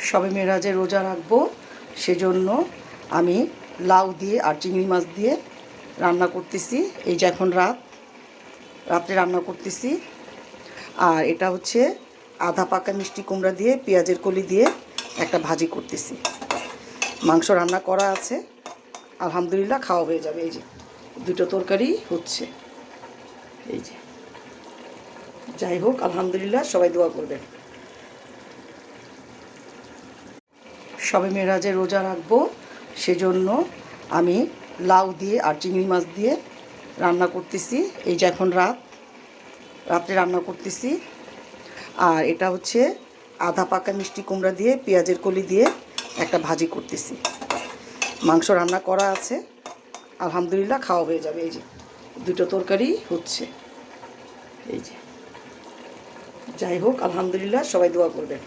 শবে মেরাজে রোজা রাখবো, সেজন্য আমি লাউ দিয়ে আর চিংড়ি মাছ দিয়ে রান্না করতেছি। এই যে এখন রাত্রে রান্না করতেছি। আর এটা হচ্ছে আধা পাকা মিষ্টি কুমড়া দিয়ে পেঁয়াজের কলি দিয়ে একটা ভাজি করতেছি। মাংস রান্না করা আছে, আলহামদুলিল্লাহ খাওয়া হয়ে যাবে। এই যে দুটো তরকারি হচ্ছে। এই যে যাই হোক, আলহামদুলিল্লাহ, সবাই দোয়া করবেন। শবে মেরাজে রোজা রাখবো, সেজন্য আমি লাউ দিয়ে আর চিংড়ি মাছ দিয়ে রান্না করতেছি। এই যে এখন রাত্রে রান্না করতেছি। আর এটা হচ্ছে আধা পাকা মিষ্টি কুমড়া দিয়ে পেঁয়াজের কলি দিয়ে একটা ভাজি করতেছি। মাংস রান্না করা আছে, আলহামদুলিল্লাহ খাওয়া হয়ে যাবে। এই যে দুটো তরকারি হচ্ছে। এই যে যাই হোক, আলহামদুলিল্লাহ, সবাই দোয়া করবেন।